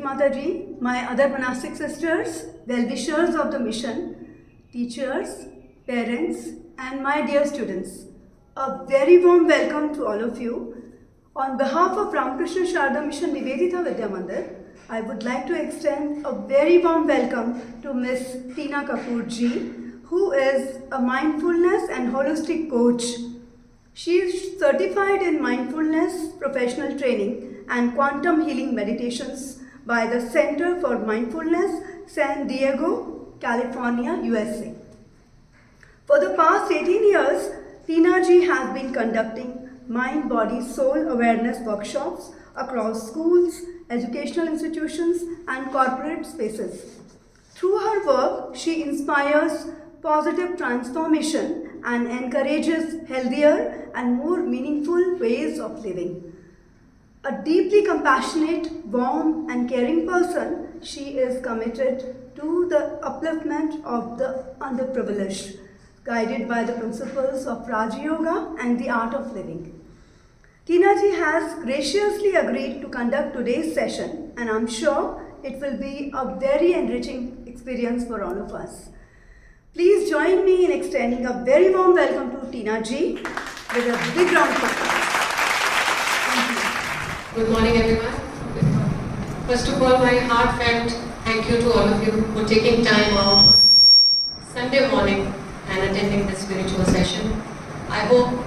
Mataji, my other monastic sisters, well-wishers of the mission, teachers, parents, and my dear students. A very warm welcome to all of you. On behalf of Ramakrishna Sharda Mission Nivedita Vidya Mandir, I would like to extend a very warm welcome to Miss Tina Kapoor ji, who is a mindfulness and holistic coach. She is certified in mindfulness professional training and quantum healing meditations by the Center for Mindfulness, San Diego, California, USA. For the past 18 years, Tina ji has been conducting mind, body, soul awareness workshops across schools, educational institutions, and corporate spaces. Through her work, she inspires positive transformation and encourages healthier and more meaningful ways of living. A deeply compassionate, warm, and caring person, she is committed to the upliftment of the underprivileged, guided by the principles of Raja Yoga and the art of living. Tina ji has graciously agreed to conduct today's session, and I'm sure it will be a very enriching experience for all of us. Please join me in extending a very warm welcome to Tina ji with a big round of applause. Thank you. Good morning, everyone. First of all, my heartfelt thank you to all of you for taking time out Sunday morning and attending this spiritual session. I hope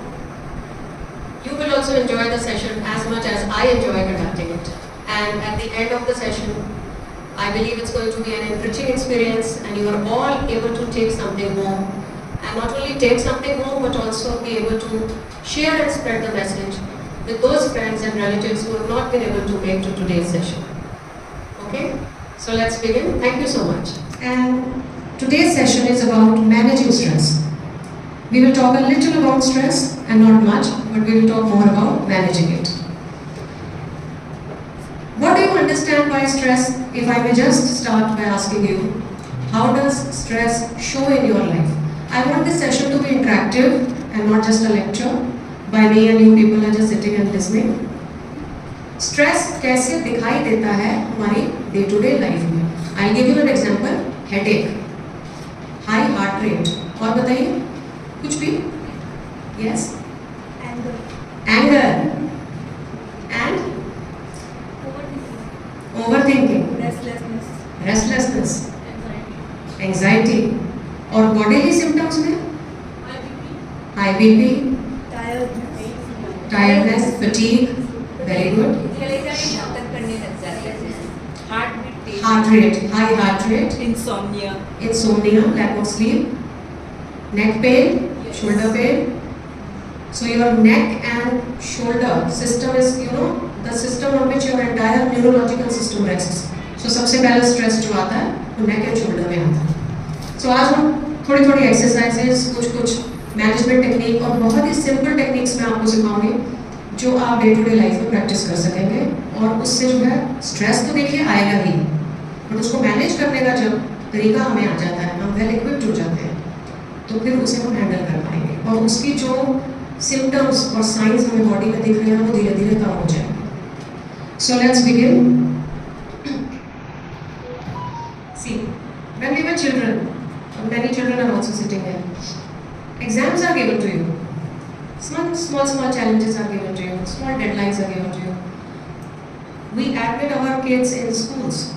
you will also enjoy the session as much as I enjoy conducting it. And at the end of the session, I believe it's going to be an enriching experience and you are all able to take something home. And not only take something home, but also be able to share and spread the message with those friends and relatives who have not been able to make to today's session. Okay? So let's begin. Thank you so much. And today's session is about managing stress. We will talk a little about stress and not much, but we will talk more about managing it. What do you understand by stress? If I may just start by asking you, how does stress show in your life? I want this session to be interactive and not just a lecture by me and you people are just sitting and listening. Stress कैसे दिखाई देता है हमारी day to day life में? I'll give you an example. Headache, high heart rate, और बताइए कुछ भी? Yes. Anger. And overthinking. Restlessness. Anxiety. और bodily symptoms में? High BP. Tiredness, fatigue, very good. Heart rate, high heart rate. Insomnia, Lack of sleep. Neck pain, shoulder pain. So your neck and shoulder system is, the system on which your entire neurological system rests. So सबसे पहला stress जो आता है वो neck and shoulder में आता है. So आज हम थोड़ी exercises, कुछ मैनेजमेंट टेक्निक और बहुत ही सिंपल टेक्निक्स मैं आपको सिखाऊंगी जो आप डे टू डे लाइफ में प्रैक्टिस कर सकेंगे और उससे जो है स्ट्रेस तो देखिए आएगा ही, बट उसको मैनेज करने का जब तरीका हमें आ जाता है, हम वेल इक्विप्ड हो जाते हैं, तो फिर उसे हम हैंडल कर पाएंगे और उसकी जो सिम्टम्स और साइंस हमें बॉडी में दिख रहे हैं वो धीरे धीरे कम हो जाएंगे. So let's begin. See, when we were children, many children are also sitting here. Exams are given to you. Small challenges are given to you. Small deadlines are given to you. We admit our kids in schools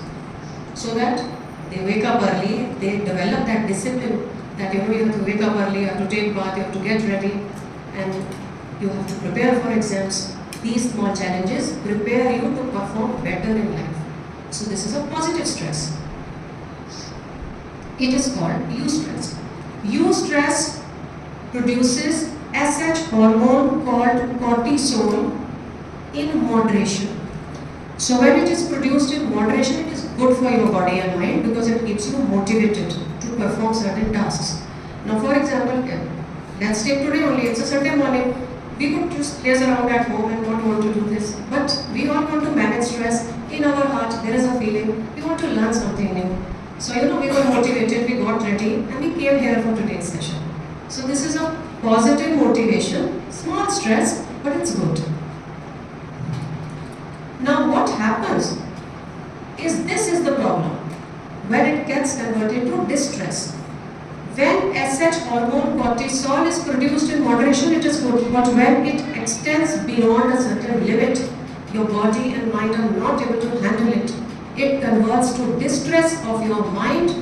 so that they wake up early. They develop that discipline that you have to wake up early, you have to take bath, you have to get ready, and you have to prepare for exams. These small challenges prepare you to perform better in life. So this is a positive stress. It is called eustress. Eustress produces SH hormone called cortisol in moderation. So when it is produced in moderation, it is good for your body and mind because it keeps you motivated to perform certain tasks. Now for example, let's take today only, it's a Sunday morning. We could just laze around at home and not want to do this. But we all want to manage stress. In our heart, there is a feeling, we want to learn something new. So we were motivated, we got ready and we came here for today's session. So this is a positive motivation, small stress, but it's good. Now what happens is this is the problem. When it gets converted to distress. When SH hormone cortisol is produced in moderation, it is good. But when it extends beyond a certain limit, your body and mind are not able to handle it. It converts to distress of your mind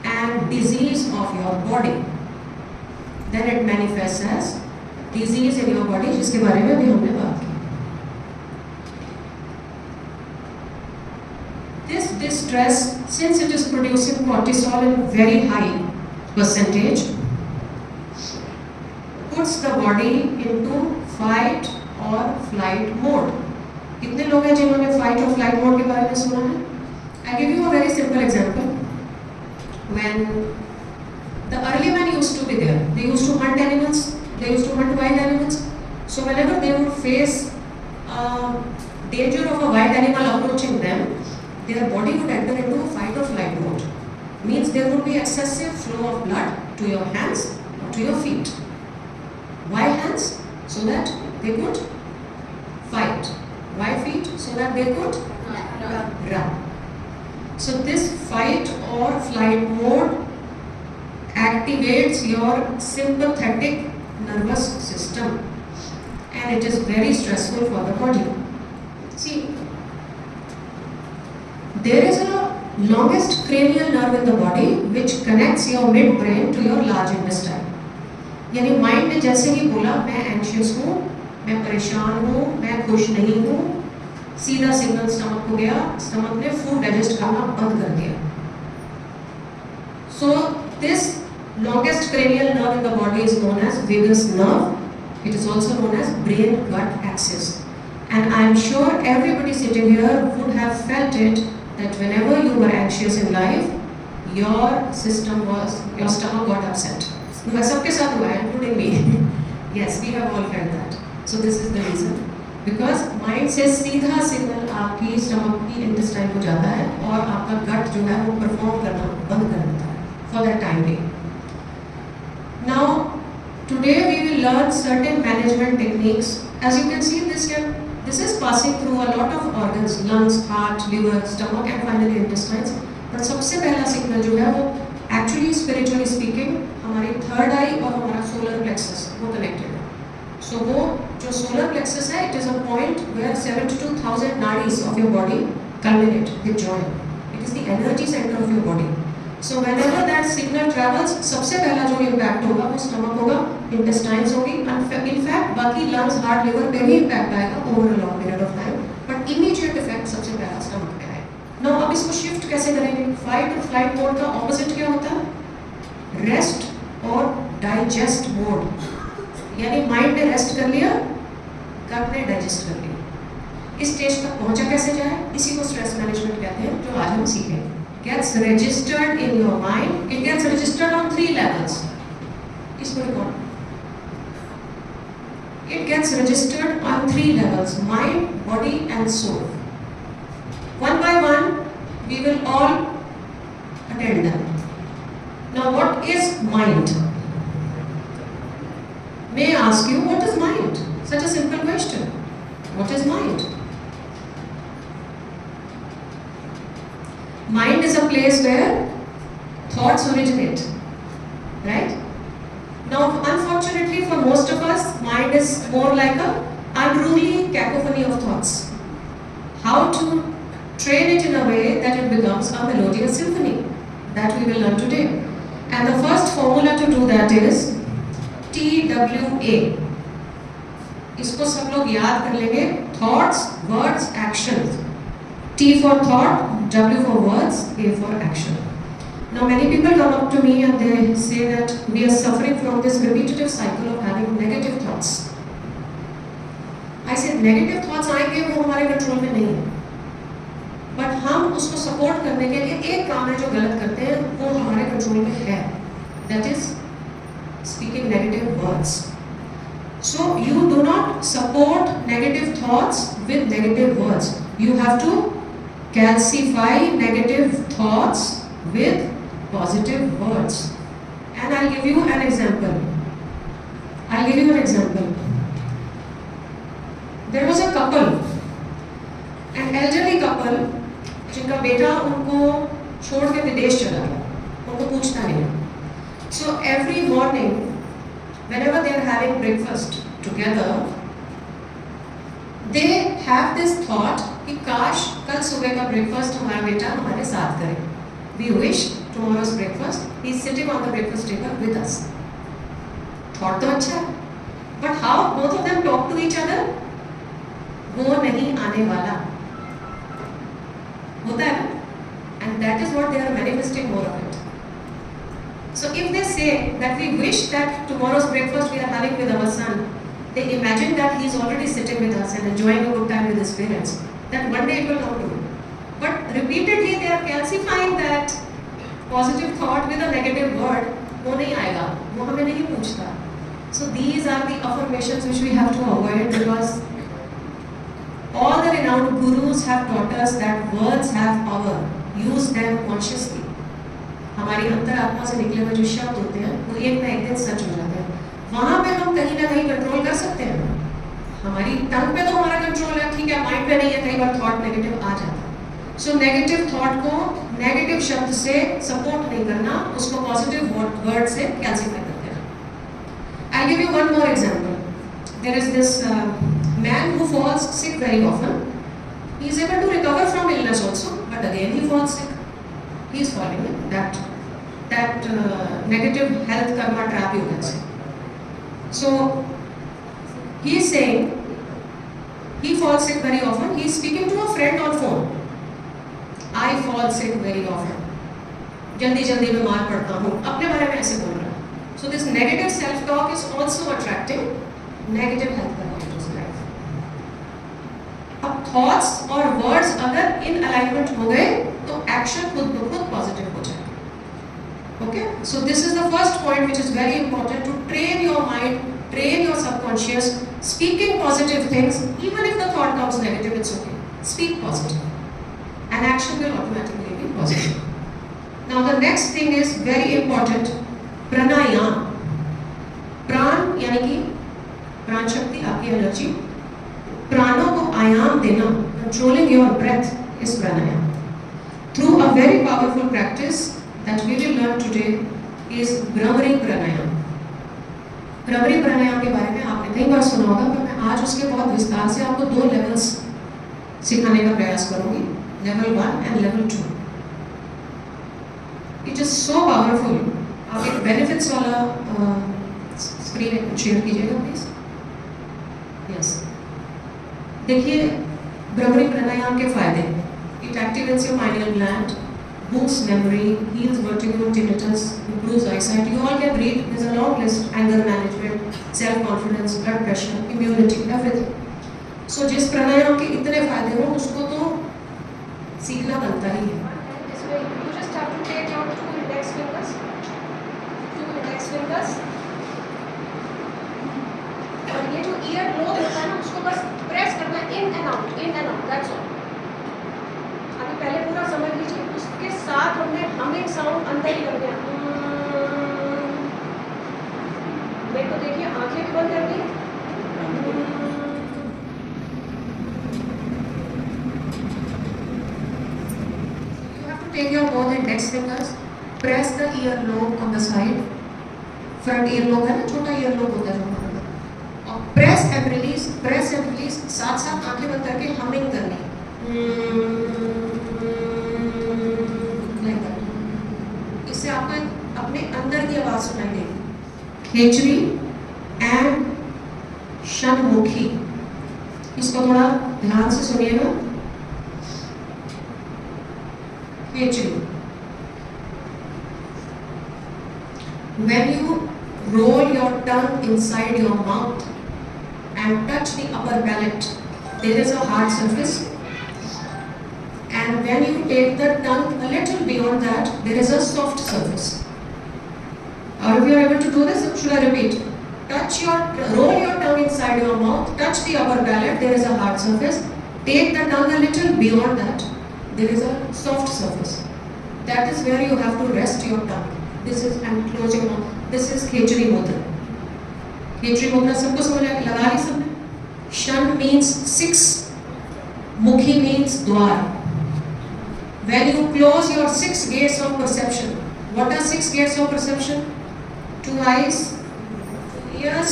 and disease of your body. Then it manifests as disease in your body, जिसके बारे में भी हमने बात की. This distress, since it is producing cortisol in very high percentage, puts the body into fight or flight mode. कितने लोग हैं जिन्होंने fight or flight mode के बारे में सुना है? I give you a very simple example. When the early men used to be there, they used to hunt animals, they used to hunt wild animals. So whenever they would face danger of a wild animal approaching them, their body would enter into a fight or flight mode. Means there would be excessive flow of blood to your hands or to your feet. Why hands? So that they could fight. Why feet? So that they could run. So this fight or flight mode activates your sympathetic nervous system, and it is very stressful for the body. See, there is a longest cranial nerve in the body which connects your midbrain to your large intestine. यानी mind ने जैसे ही बोला मैं anxious हूँ, मैं परेशान हूँ, मैं खुश नहीं हूँ, सीधा सिग्नल स्टमक को गया, स्टमक ने फूड डाइजेस्ट करना बंद कर दिया. So this longest cranial nerve in the body is known as vagus nerve. It is also known as brain-gut axis. And I am sure everybody sitting here would have felt it that whenever you were anxious in life, your stomach got upset. सबके साथ हुआ है, including me. Yes, we have all felt that. So this is the reason. Because mind से सीधा signal आपकी stomach की intestine को जाता है और आपका गट जो है वो परफॉर्म करना बंद कर देता है for that time being. Now, today we will learn certain management techniques. As you can see, this is passing through a lot of organs, lungs, heart, liver, stomach, and finally intestines. But सबसे पहला signal जो है वो actually spiritually speaking हमारी third आई और हमारा solar plexus वो connected है. So वो जो सोलर प्लेक्सस है, it is a point where 72,000 nadis of your body culminate, they join. It is the energy center of your body. So whenever that signal travels, सबसे पहला जो impact होगा वो stomach होगा, intestines होगी, in fact बाकी lungs, heart, liver पे भी impact आएगा over a long period of time, but immediate effect सबसे पहला stomach पे आएगा. Now अब इसको shift कैसे करेंगे? Fight or flight mode का opposite क्या होता है? Rest और digest mode. यानी mind ने rest कर लिया, gut ने digest कर लिया. इस स्टेज तक पहुंचा कैसे जाए? इसी को stress management कहते हैं, जो आज हम सीखेंगे. Gets registered in your mind. It gets registered on 3 levels. इसको record. It gets registered on 3 levels: mind, body, and soul. One by one, we will all attend them. Now, what is mind? May I ask you, what is mind? Such a simple question. What is mind? Mind is a place where thoughts originate, right? Now, unfortunately for most of us, mind is more like a unruly cacophony of thoughts. How to train it in a way that it becomes a melodious symphony? That we will learn today. And the first formula to do that is TWA. इसको सब लोग याद कर लेंगे. Thoughts, words, actions. T for thought, W for words, A for action. Now many people come up to me and they say that we are suffering from this repetitive cycle of having negative thoughts. I say negative thoughts आएंगे वो हमारे control में नहीं है. But हम उसको support करने के लिए एक काम है जो गलत करते हैं वो हमारे कंट्रोल में है. That is speaking negative words. So you do not support negative thoughts with negative words. You have to calcify negative thoughts with positive words. And I'll give you an example. There was a couple, an elderly couple. जिनका बेटा उनको छोड़ के विदेश चला गया, उनको पूछता नहीं। So every morning whenever they are having breakfast together, they have this thought कि काश कल सुबह का ब्रेकफास्ट हमारा बेटा हमारे साथ करे. We wish tomorrow's breakfast he is sitting on the breakfast table with us. Thought तो अच्छा है, but how both of them talk to each other? वो नहीं आने वाला होता है ना, and that is what they are manifesting more of it. So if they say that we wish that tomorrow's breakfast we are having with our son, they imagine that he is already sitting with us and enjoying a good time with his parents, that one day it will come true. But repeatedly they are calcifying that positive thought with a negative word. वो नहीं आएगा, वो हमें नहीं पूछता. So these are the affirmations which we have to avoid, because all the renowned gurus have taught us that words have power. Use them consciously. हमारी अंतरात्मा से निकले हुए जो शब्द होते हैं वो एक ना एक दिन सच हो जाते हैं. वहाँ पे हम कहीं ना कहीं कंट्रोल कर सकते हैं. हमारी टंग पे तो हमारा कंट्रोल है, ठीक है, माइंड पे नहीं है, कई बार थॉट नेगेटिव आ जाता है. सो नेगेटिव थॉट को नेगेटिव शब्द से सपोर्ट नहीं करना, उसको पॉजिटिव वर्ड से कैल्सिफाई कर देना. I give you one more example. There is this man who falls sick very often. He is able to recover from illness also, but again he falls sick. He is falling in that negative health karma trap, you can say. So he is saying he falls sick very often. He is speaking to a friend on phone. I fall sick very often. जल्दी जल्दी बीमार पड़ता हूँ, अपने बारे में ऐसे बोल रहा है. So this negative self talk is also attracting negative health karma. अब थॉट्स और वर्ड्स अगर इन अलाइनमेंट हो गए तो एक्शन खुद ब खुद पॉजिटिव हो जाएगा. Okay, so this is the first point which is very important, to train your mind, train your subconscious, speaking positive things. Even if the thought comes negative, it's okay, speak positive and action will automatically be positive. Now the next thing is very important, pranayama. प्राण यानी कि प्राण शक्ति, आपकी energy. प्राणों को आयाम देना, controlling your breath, is pranayam. Through a very powerful practice that we will learn today is Bhramari प्राणायाम. भ्रमरी प्राणायाम के बारे में आपने कई बार सुना होगा, पर मैं आज उसके बहुत विस्तार से आपको 2 लेवल्स सिखाने का प्रयास करूंगी, level 1 and level 2. It is so powerful. आप एक बेनिफिट्स वाला स्क्रीन शेयर कीजिएगा प्लीज. यस, देखिए भ्रमरी प्राणायाम के फायदे. It activates your pineal gland, boosts memory, heals vertigo, tinnitus, improves eyesight. You all can read. There's a long list: anger management, self-confidence, blood pressure, immunity, everything. So जिस प्राणायाम के इतने फायदे हो, उसको तो सीखना बनता ही है. इसमें you just have to take your 2 index fingers. और ये जो ईयर ग्लो होता है ना, उसको बस प्रेस करना, in and out, that's all. अभी पहले पूरा समझ लीजिए. उसके साथ हमने हमिंग साउंड अंदर ही कर दिया. मेरे को देखिए, आंखें भी बंद कर दी. You have to take your both index fingers, press the earlobe on the side. Front earlobe है ना, छोटा earlobe होता है जो हमारा. और प्रेस एंड रिलीज, साथ साथ आंखें बंद करके हमिंग करनी. इससे आपको अपने अंदर की आवाज सुनाई देगी. खेचरी एंड शनमुखी, इसको थोड़ा ध्यान से सुनिएगा. खेचरी, when you roll your tongue inside your mouth and touch the upper palate, there is a hard surface, and when you take the tongue a little beyond that, there is a soft surface. Or if you are able to do this, should I repeat? Roll your tongue inside your mouth, touch the upper palate, there is a hard surface. Take the tongue a little beyond that, there is a soft surface. That is where you have to rest your tongue. This is, I'm closing now. This is खेचरी मुद्रा. खेचरी मुद्रा सबको समझ आया? लगा ली सबने? शन means 6, मुखी means द्वार. When you close your 6 gates of perception, what are 6 gates of perception? 2 eyes, 2 ears,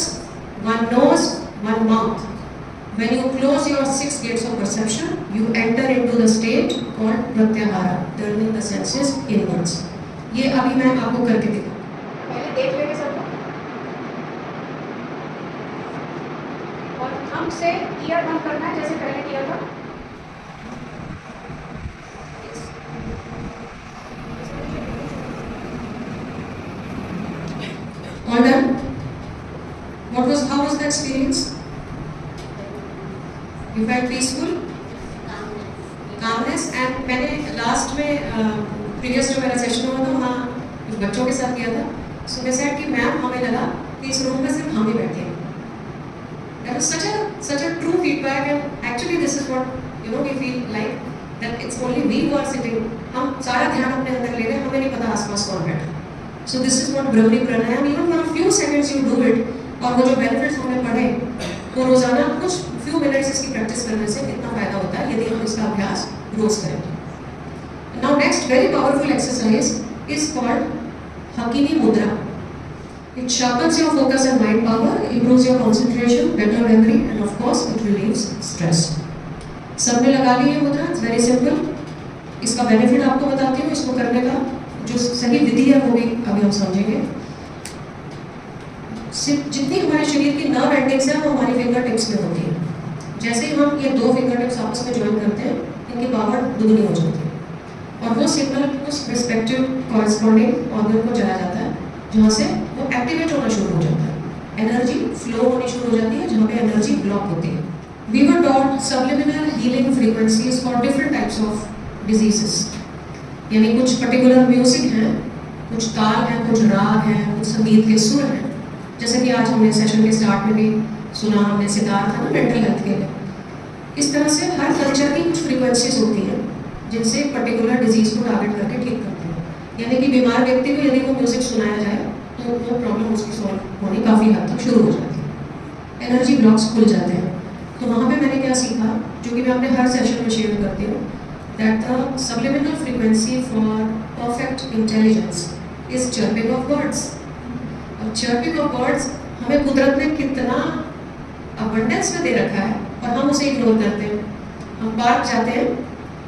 1 nose, 1 mouth. When you close your 6 gates of perception, you enter into the state called pratyahara, turning the senses inwards. ये अभी मैं आपको करके दिखा, पहले देख लेंगे सब लोग। और हमसे ईयर बंद करना है जैसे पहले किया था। All done? How was the experience? You felt peaceful? Calmness. And मैंने लास्ट में प्रीवियस जो मेरा सेशन हुआ था वहाँ कुछ बच्चों के साथ किया था। So they said कि मैम हमें लगा कि इस रूम में सिर्फ हम ही बैठे हैं। That was such a true feedback, and actually this is what we feel like, that it's only we who are sitting. हम सारा ध्यान अपने अंदर ले रहे हैं, हमें नहीं पता आसपास कौन बैठा। So this is what Brahmari Pranayam, even for a few seconds you do it, और वो जो benefits हमने पढ़े, वो रोजाना कुछ few minutes इसकी practice करने से कितना फायदा होता है यदि हम इसका अभ्यास रोज करें। Now next very powerful exercise is called Hakini Mudra. It sharpens your focus and mind power, improves your concentration, better memory, and of course it relieves stress. सबने लगा ली ये मुद्रा, it's very simple. इसका benefit आपको बताती हूँ, इसको करने का जो सही विधि है वो भी अभी हम समझेंगे। जितनी हमारे शरीर की नर्व एंडिंग्स हैं वो हमारी फिंगर टिप्स में होती है। जैसे ही हम ये 2 फिंगर टिप्स आपस में ज्वाइन करते हैं, इनकी पावर दुगनी हो जाती है और वो सिग्नल उस रिस्पेक्टिव कॉरेस्पॉन्डिंग ऑर्गन को चला जाता है जहाँ से वो एक्टिवेट होना शुरू हो जाता है, एनर्जी फ्लो होनी शुरू हो जाती है जहाँ पे एनर्जी ब्लॉक होती है। We were taught subliminal healing frequencies for different types of diseases. यानी कुछ पर्टिकुलर म्यूजिक हैं, कुछ ताल हैं, कुछ राग हैं, कुछ संगीत के सुर हैं। जैसे कि आज हमने सेशन के स्टार्ट में भी सुना, हमने सितार था ना मेंटल हेल्थ के लिए। इस तरह से हर कल्चर की कुछ फ्रीक्वेंसीज होती हैं जिनसे एक पर्टिकुलर डिजीज को टारगेट करके ठीक करते हैं। यानी कि बीमार व्यक्ति को यदि वो म्यूजिक सुनाया जाए तो वो प्रॉब्लम उसकी सॉल्व होनी काफ़ी हद तक शुरू हो जाती है, एनर्जी ब्लॉक्स खुल जाते हैं। तो वहाँ पे मैंने क्या सीखा, जो कि मैं अपने हर सेशन में शेयर करती हूँ, that the subliminal frequency for perfect intelligence is chirping of birds. और chirping of birds हमें कुदरत ने कितना abundance में दे रखा है और हम उसे इग्नोर करते हैं। हम पार्क जाते हैं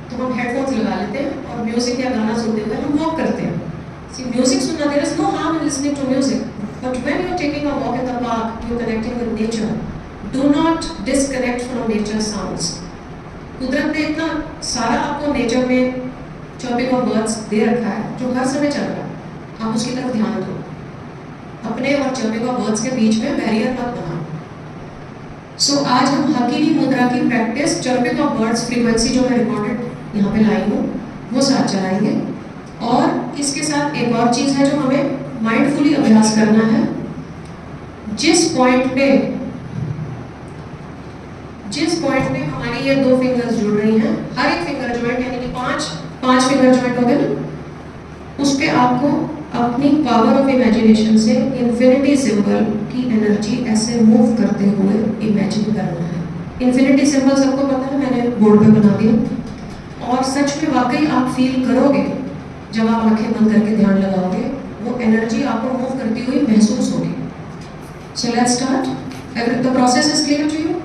तो हम हेडफोन्स लगा लेते हैं और म्यूजिक या गाना सुनते हुए हम वॉक करते हैं। See, music सुनना, there is no harm in listening to music, but when you are taking a walk in the park, you are connecting with nature. Do not disconnect from nature sounds. कुदरत ने इतना सारा आपको nature में chirping of birds they रखा है जो हर समय चल रहा है, आप उसकी तरफ ध्यान दो। अपने और चर्पिंग ऑफ बर्ड्स के बीच में बैरियर मत बनाओ। सो आज हम हकीनी मुद्रा की practice, chirping of birds frequency जो मैं रिकॉर्डेड यहाँ पे लाई हूँ वो साथ चलाएंगे। और इसके साथ एक और चीज़ है जो हमें माइंडफुली अभ्यास करना है। जिस पॉइंट पे हमारी ये 2 फिंगर्स जुड़ रही हैं, हर एक फिंगर जॉइंट यानी कि 5 फिंगर जॉइंट हो गए ना, उस पे आपको अपनी पावर ऑफ इमेजिनेशन से इन्फिनिटी सिंबल की एनर्जी ऐसे मूव करते हुए इमेजिन करना है। इन्फिनिटी सिंबल सबको पता है, मैंने बोर्ड पे बना दिया। और सच में वाकई आप फील करोगे जब आप आंखें बंद करके ध्यान लगाओगे, वो एनर्जी आपको मूव करती हुई महसूस होगी। So let's start. The process is clear to you?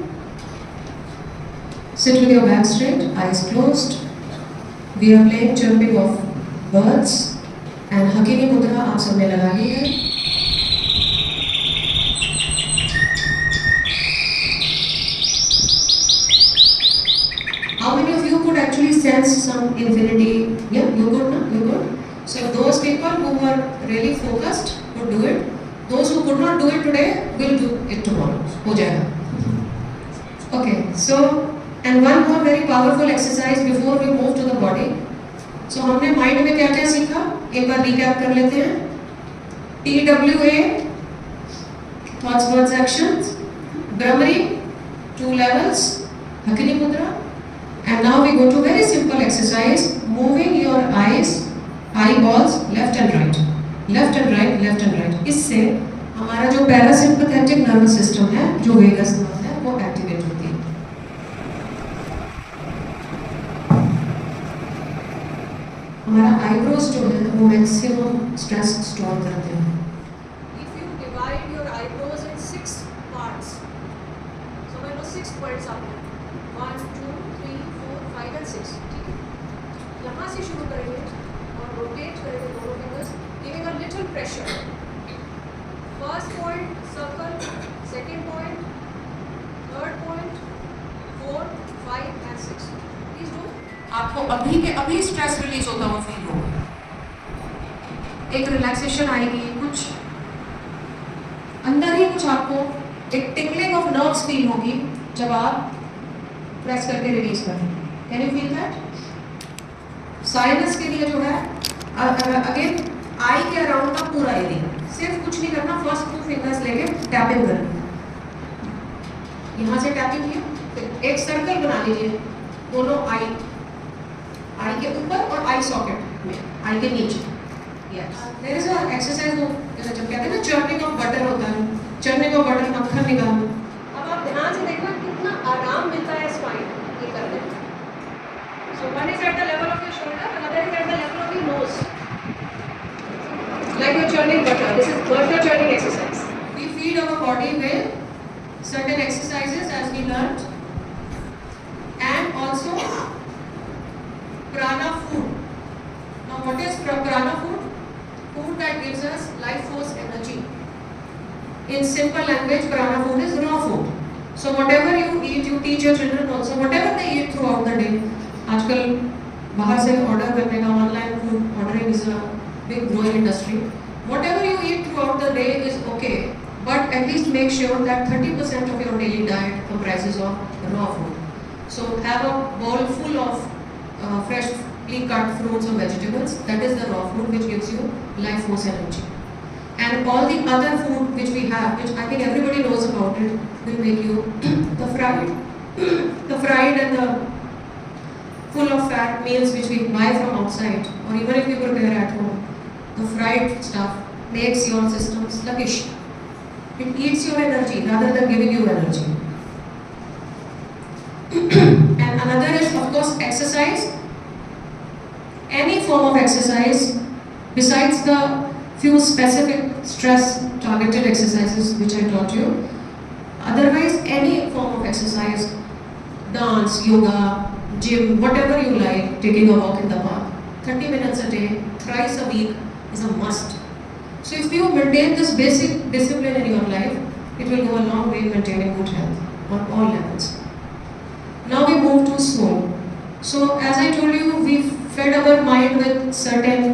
Sit with your back straight, eyes closed. We are playing chirping of birds and Hakini Mudra आप सबने लगा ली है। How many of you could actually sense some infinity? Yeah, you could, na? You could. So those people who were really focused would do it. Those who could not do it today will do it tomorrow. हो जाएगा। Okay, so and one more very powerful exercise before we move to the body. So हमने mind में क्या क्या सीखा, एक बार recap कर लेते हैं। TWA, thoughts, words, actions, Brahmari, 2 levels, Hakini Mudra, and now we go to very simple exercise, moving your eyeballs left and right, left and right, left and right. इससे हमारा जो पैरासिम्पैथेटिक नर्वस सिस्टम है, जो vagus nerve है, वो activate होती है। हमारा आईब्रोज जो है वो मैक्सिमम स्ट्रेस स्टोर करते हैं. If you divide your eyebrows in 6 parts, so मैं 6 points आपको 1, 2, 3, 4, 5 and 6. ठीक है, यहाँ से शुरू करेंगे और रोटेट करेंगे दोनों fingers, giving a little pressure. First point circle, second point, third point, 4, 5 and 6. Please do. आपको अभी के अभी स्ट्रेस रिलीज होता हुआ फील होगा. एक रिलैक्सेशन आएगी, कुछ अंदर ही कुछ आपको एक टिकलिंग ऑफ नर्व्स फील होगी जब आप प्रेस करके रिलीज करें. Can you feel that? Sinus के लिए जो है अगेन आई के अराउंड का पूरा एरिया, सिर्फ कुछ नहीं करना, फर्स्ट 2 फिंगर्स लेके टैपिंग करना. यहाँ से टैपिंग किया, फिर एक सर्कल बना लीजिए दोनों आई के ऊपर और आई सॉकेट में, आई के नीचे. Yes, there is a exercise जब कहते हैं ना चर्निंग ऑफ बटर होता है, चर्निंग ऑफ बटर मक्खन निकालना. अब आप ध्यान से देखना कितना आराम मिलता है स्पाइन ये करने में. So one is at the level of your shoulder, another is at the level of your nose. Like you're churning butter. This is butter churning exercise. We feed our body with certain exercises as we learned, and also prana food. Now what is prana food? Food that gives us life force energy. In simple language, prana food is raw food. So whatever you eat, you teach your children also, whatever they eat throughout the day. आजकल बाहर से order करने का, online food ordering is a big growing industry. Whatever you eat throughout the day is okay, but at least make sure that 30% of your daily diet comprises of raw food. So have a bowl full of freshly cut fruits or vegetables. That is the raw food which gives you life force energy. And all the other food which we have, which I think everybody knows about it, will make you the fried and the full of fat meals which we buy from outside, or even if you prepare at home. The fried stuff makes your system sluggish. It eats your energy rather than giving you energy. And another is of course exercise. Any form of exercise besides the few specific stress targeted exercises which I taught you. Otherwise any form of exercise, dance, yoga, gym, whatever you like, taking a walk in the park, 30 minutes a day, thrice a week is a must. So if you maintain this basic discipline in your life, it will go a long way in maintaining good health on all levels. Now we move to soul. So as I told you, we fed our mind with certain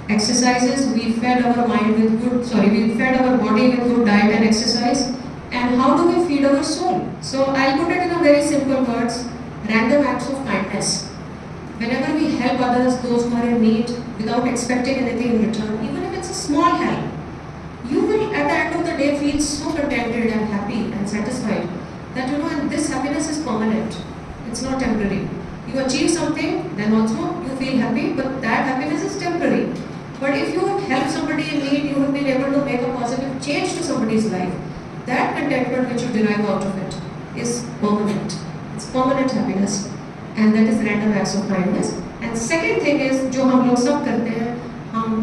exercises. We fed our body with good diet and exercise. And how do we feed our soul? So I'll put it in a very simple words: random acts of kindness. Whenever we help others, those who are in need, without expecting anything in return, even if it's a small help, you will at the end of the day feel so contented and happy and satisfied that and this happiness is permanent. It's not temporary. You achieve something, then also you feel happy, but that happiness is temporary. But if you have helped somebody in need, you have been able to make a positive change to somebody's life, that contentment which you derive out of it is permanent. It's permanent happiness. And that is random acts of kindness. And second thing is, जो हम लोग सब करते हैं, हम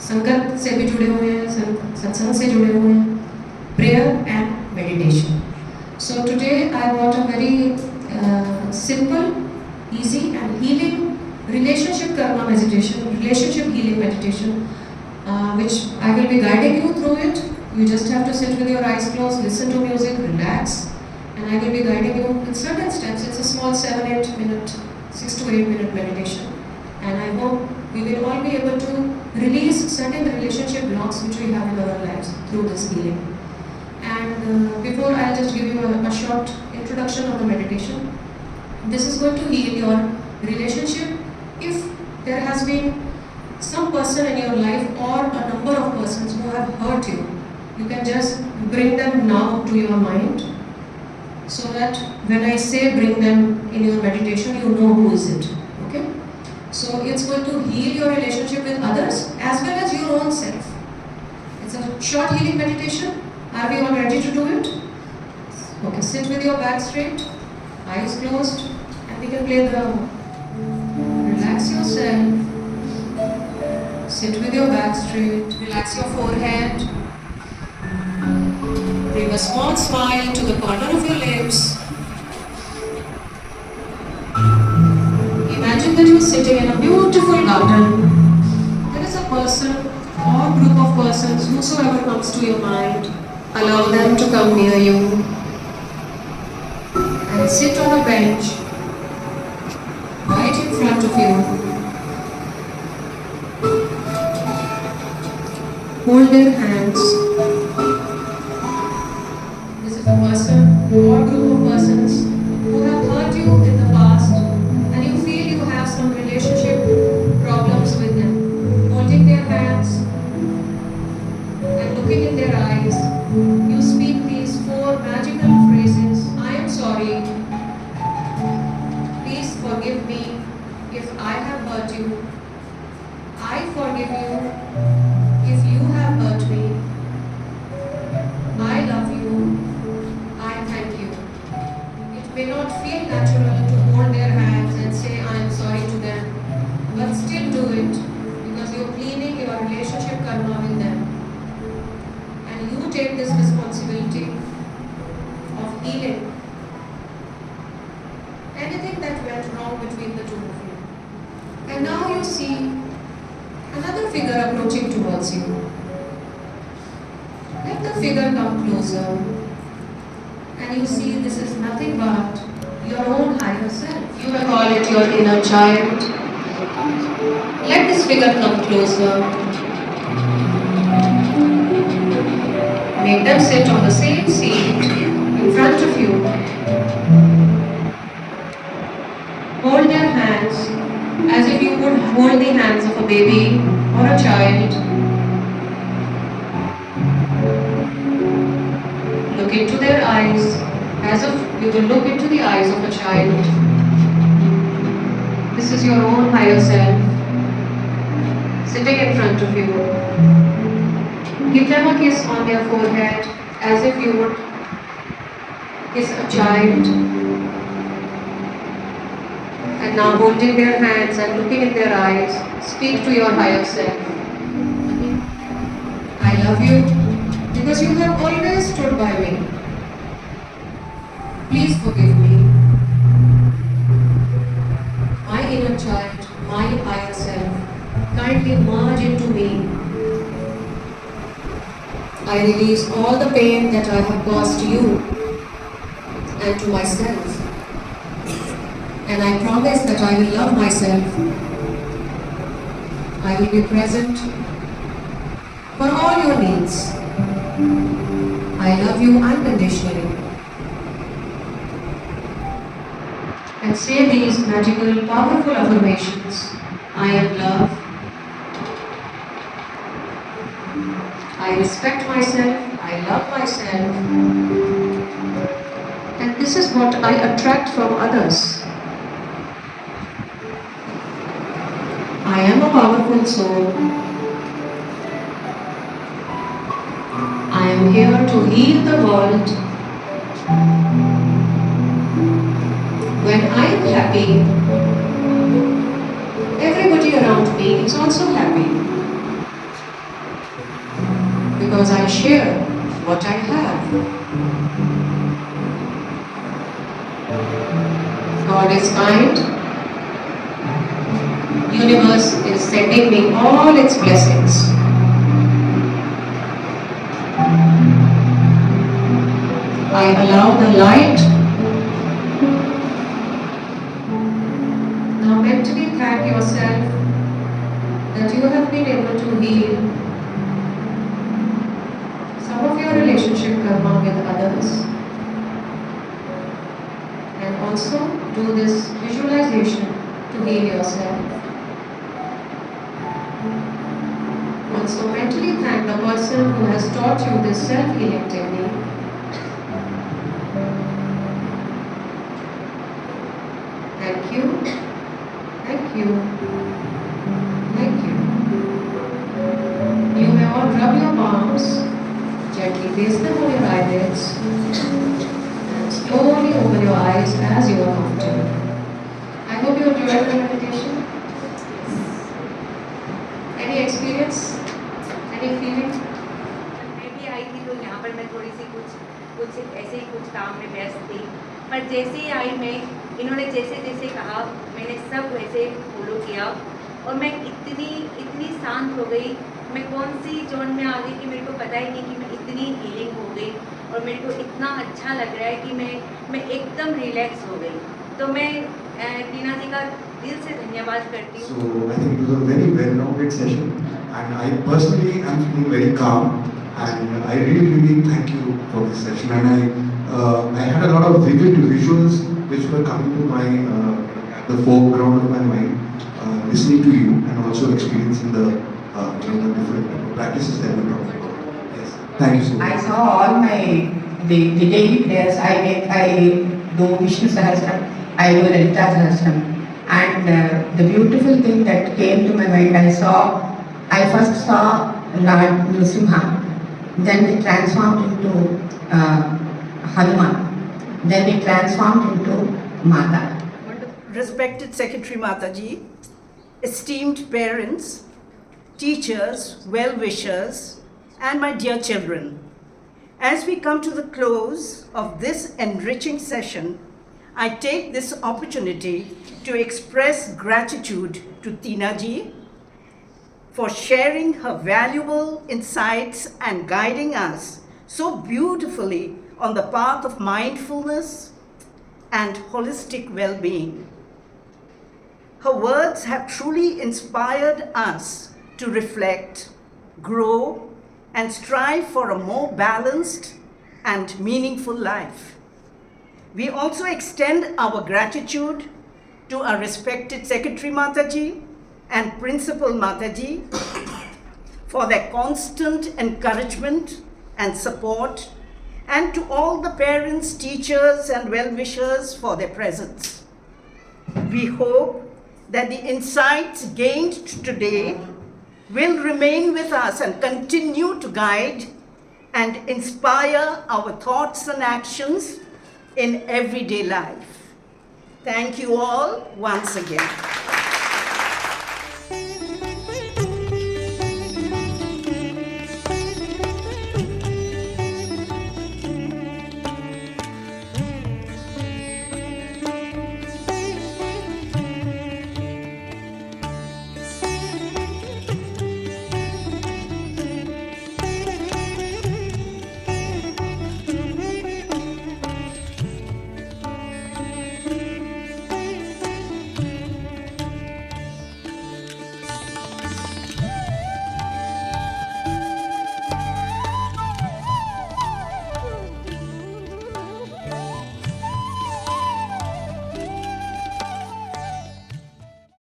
संगत से भी जुड़े हुए हैं, सत्संग से जुड़े हुए हैं, prayer and meditation. So today I want a very simple, easy and healing relationship karma meditation, relationship healing meditation, which I will be guiding you through it. You just have to sit with your eyes closed, listen to music, relax. And I will be guiding you with certain steps. It's a small 7-8 minute, 6 to 8 minute meditation. And I hope we will all be able to release certain relationship blocks which we have in our lives through this healing. And before I'll just give you a short introduction of the meditation. This is going to heal your relationship. If there has been some person in your life or a number of persons who have hurt you, you can just bring them now to your mind. So that when I say bring them in your meditation, you know who is it. Okay? So it's going to heal your relationship with others as well as your own self. It's a short healing meditation. Are we all ready to do it? Okay, sit with your back straight, eyes closed, and we can play the relax your yourself. Sit with your back straight. Relax your forehead. Bring a small smile to the corner of your lips. Imagine that you're sitting in a beautiful garden. There is a person or group of persons, whosoever comes to your mind. Allow them to come near you and sit on a bench right in front of you. Hold their hands. This is a person or group of persons who have hurt you in the past and you feel you have some relationship problems with them. Holding their hands and looking in their eyes, you speak these 4 magical phrases. I am sorry. Please forgive me if I have hurt you. I forgive you if you have hurt me. I love you. I thank you. It may not feel natural to hold their hands and say I am sorry to them, but still do it because you're cleaning your relationship karma with them. And you take this responsibility of healing anything that went wrong between the two of you. And now you see another figure approaching towards you. Let the figure come closer. And you see this is nothing but your own higher self. You may call it your inner child. Let this figure come closer. Make them sit on the same seat in front of you. Hold their hands as if you would hold the hands of a baby or a child. Look into their eyes as if you will look into the eyes of a child. This is your own higher self sitting in front of you. Give them a kiss on their forehead as if you would kiss a child. And now holding their hands and looking in their eyes, speak to your higher self. I love you because you have always stood by me. Please forgive me. My inner child, my higher self, kindly merge into me. I release all the pain that I have caused to you and to myself. And I promise that I will love myself. I will be present for all your needs. I love you unconditionally. And say these magical, powerful affirmations. I am love. I respect myself. I love myself. And this is what I attract from others. I am a powerful soul. I am here to heal the world. When I am happy, everybody around me is also happy. Because I share what I have. God is kind. Universe is sending me all its blessings. I allow the light. Now mentally thank yourself that you have been able to heal some of your relationship karma with others. And also do this visualization to heal yourself. Also mentally thank the person who has taught you this self-healing technique. Thank you, thank you, thank you. You may all rub your palms, gently place them on your eyelids, and slowly open your eyes as you are comfortable. I hope you enjoyed the meditation. कुछ ऐसे ही कुछ काम में व्यस्त थी, पर जैसे ही आई मैं, इन्होंने जैसे जैसे कहा मैंने सब वैसे फॉलो किया और मैं इतनी शांत हो गई, मैं कौन सी जोन में आ गई कि मेरे को पता ही नहीं कि मैं इतनी हीलिंग हो गई और मेरे को इतना अच्छा लग रहा है कि मैं एकदम रिलैक्स हो गई। तो मैं टीना जी का दिल से धन्यवाद करती हूँ। So I think it was a very well-rounded session, and I personally am feeling very calm, and I really thank you for this session. And I had a lot of vivid visuals which were coming to my at the foreground of my mind, listening to you and also experiencing the the different practices that we talked about. Yes, thank you so much. I saw all my the daily prayers. I do Vishnu Sahasram, I do Lalita Sahasram, and the beautiful thing that came to my mind, I first saw Lord Nrsimha, then it transformed into Hanuman, then it transformed into Mata. Respected Secretary Mataji, esteemed parents, teachers, well-wishers, and my dear children. As we come to the close of this enriching session, I take this opportunity to express gratitude to Tina Ji for sharing her valuable insights and guiding us so beautifully on the path of mindfulness and holistic well-being. Her words have truly inspired us to reflect, grow, and strive for a more balanced and meaningful life. We also extend our gratitude to our respected Secretary Mataji and Principal Mataji for their constant encouragement and support, and to all the parents, teachers, and well-wishers for their presence. We hope that the insights gained today will remain with us and continue to guide and inspire our thoughts and actions in everyday life. Thank you all once again.